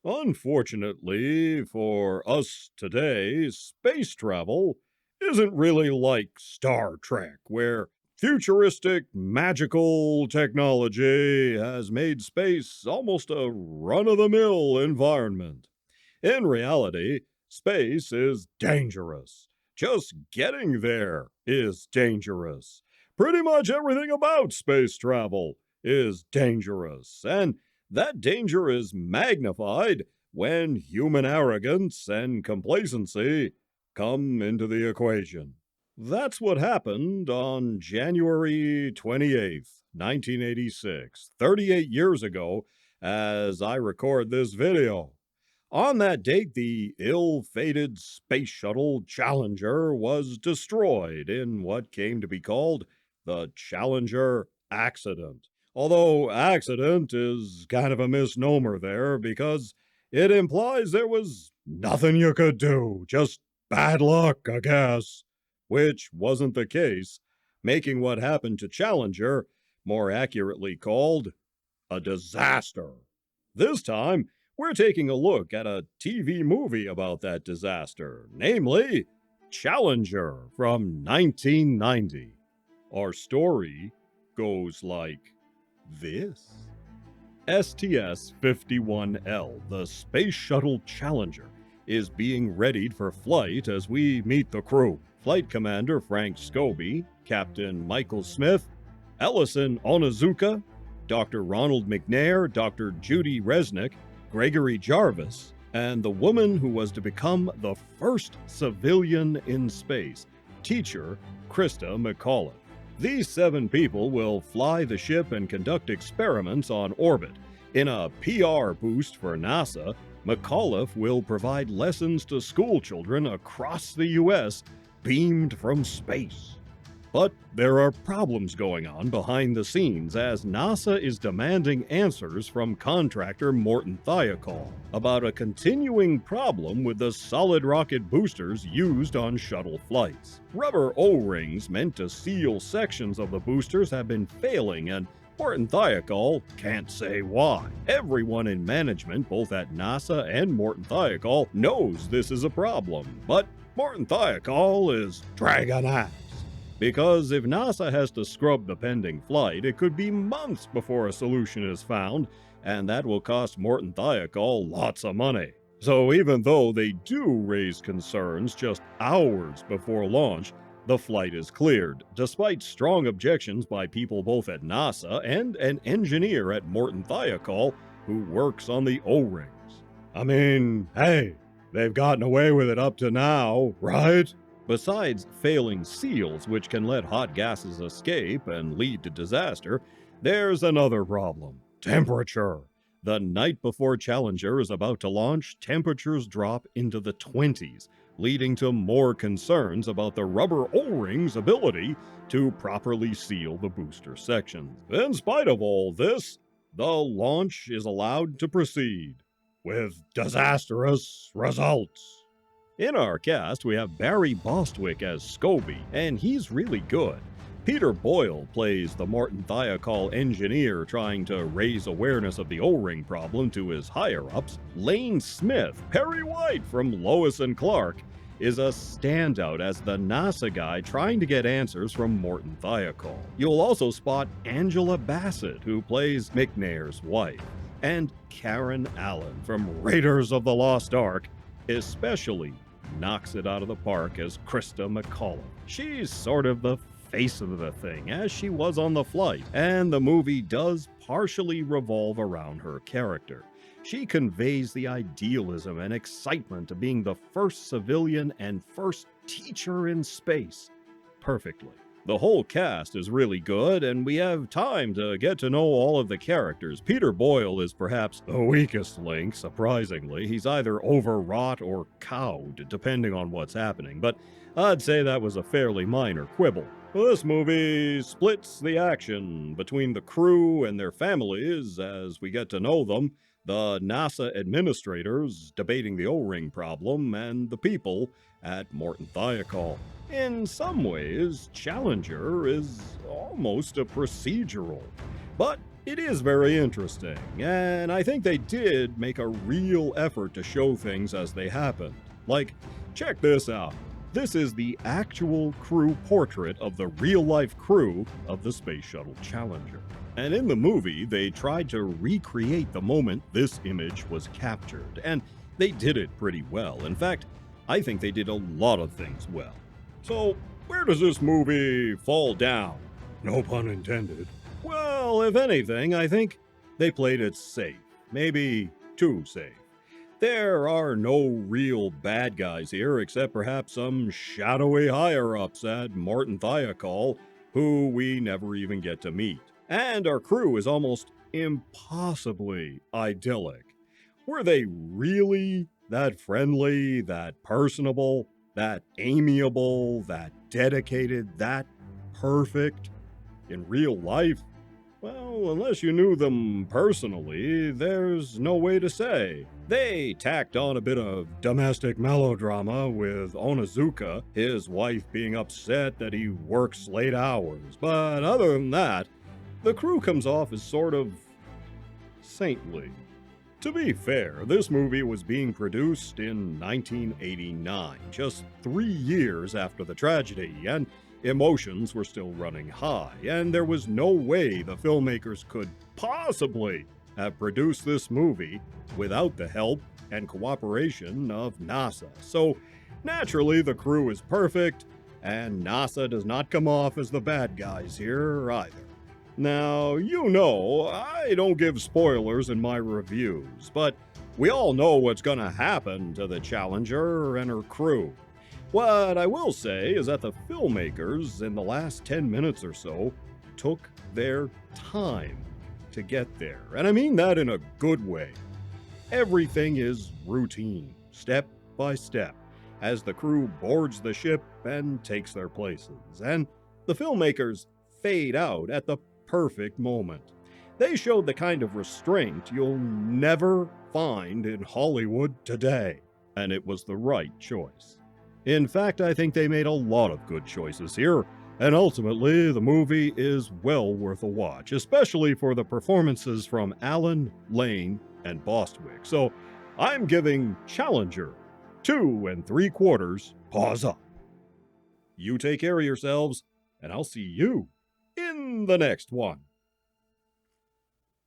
Unfortunately for us today, space travel isn't really like Star Trek, where futuristic, magical technology has made space almost a run of the mill environment. In reality, space is dangerous. Just getting there is dangerous. Pretty much everything about space travel is dangerous, and that danger is magnified when human arrogance and complacency come into the equation. That's what happened on January 28th, 1986, 38 years ago, as I record this video. On that date, the ill-fated space shuttle Challenger was destroyed in what came to be called the Challenger accident. Although accident is kind of a misnomer there because it implies there was nothing you could do, just bad luck, I guess, which wasn't the case, making what happened to Challenger more accurately called a disaster. This time, we're taking a look at a TV movie about that disaster, namely Challenger from 1990. Our story goes like this. STS-51L, the Space Shuttle Challenger, is being readied for flight as we meet the crew. Flight Commander Frank Scobie, Captain Michael Smith, Ellison Onizuka, Dr. Ronald McNair, Dr. Judy Resnick, Gregory Jarvis, and the woman who was to become the first civilian in space, teacher Christa McAuliffe. These 7 people will fly the ship and conduct experiments on orbit. In a PR boost for NASA, McAuliffe will provide lessons to school children across the U.S. beamed from space. But there are problems going on behind the scenes as NASA is demanding answers from contractor Morton Thiokol about a continuing problem with the solid rocket boosters used on shuttle flights. Rubber O-rings meant to seal sections of the boosters have been failing, and Morton Thiokol can't say why. Everyone in management, both at NASA and Morton Thiokol, knows this is a problem, but Morton Thiokol is dragging ass. Because if NASA has to scrub the pending flight, it could be months before a solution is found, and that will cost Morton Thiokol lots of money. So even though they do raise concerns just hours before launch, the flight is cleared, despite strong objections by people both at NASA and an engineer at Morton Thiokol who works on the O-rings. I mean, hey, they've gotten away with it up to now, right? Besides failing seals, which can let hot gases escape and lead to disaster, there's another problem: temperature. The night before Challenger is about to launch, temperatures drop into the 20s, leading to more concerns about the rubber O-ring's ability to properly seal the booster sections. In spite of all this, the launch is allowed to proceed, with disastrous results. In our cast, we have Barry Bostwick as Scobie, and he's really good. Peter Boyle plays the Morton Thiokol engineer trying to raise awareness of the O-ring problem to his higher-ups. Lane Smith, Perry White from Lois and Clark, is a standout as the NASA guy trying to get answers from Morton Thiokol. You'll also spot Angela Bassett, who plays McNair's wife, and Karen Allen from Raiders of the Lost Ark especially knocks it out of the park as Christa McAuliffe. She's sort of the face of the thing, as she was on the flight, and the movie does partially revolve around her character. She conveys the idealism and excitement of being the first civilian and first teacher in space perfectly. The whole cast is really good, and we have time to get to know all of the characters. Peter Boyle is perhaps the weakest link, surprisingly. He's either overwrought or cowed, depending on what's happening, but I'd say that was a fairly minor quibble. This movie splits the action between the crew and their families as we get to know them, the NASA administrators debating the O-ring problem, and the people at Morton Thiokol. In some ways, Challenger is almost a procedural, but It is very interesting, and I think they did make a real effort to show things as they happened. Like, check this out. This is the actual crew portrait of the real-life crew of the Space Shuttle Challenger. And in the movie, they tried to recreate the moment this image was captured, and they did it pretty well. In fact, I think they did a lot of things well. So, where does this movie fall down? No pun intended. Well, if anything, I think they played it safe. Maybe too safe. There are no real bad guys here, except perhaps some shadowy higher-ups at Martin Thiokol, who we never even get to meet. And our crew is almost impossibly idyllic. Were they really that friendly, that personable, that amiable, that dedicated, that perfect? In real life? Well, unless you knew them personally, there's no way to say. They tacked on a bit of domestic melodrama with Onizuka, his wife being upset that he works late hours, but other than that, the crew comes off as sort of saintly. To be fair, this movie was being produced in 1989, just 3 years after the tragedy, and emotions were still running high, and there was no way the filmmakers could possibly have produced this movie without the help and cooperation of NASA. So, naturally, the crew is perfect, and NASA does not come off as the bad guys here either. Now, you know, I don't give spoilers in my reviews, but we all know what's gonna happen to the Challenger and her crew. What I will say is that the filmmakers, in the last 10 minutes or so, took their time to get there. And I mean that in a good way. Everything is routine, step by step, as the crew boards the ship and takes their places. And the filmmakers fade out at the perfect moment. They showed the kind of restraint you'll never find in Hollywood today. And it was the right choice. In fact, I think they made a lot of good choices here, and ultimately, the movie is well worth a watch, especially for the performances from Alan, Lane, and Bostwick. So, I'm giving Challenger 2 3/4 paws up. You take care of yourselves, and I'll see you in the next one.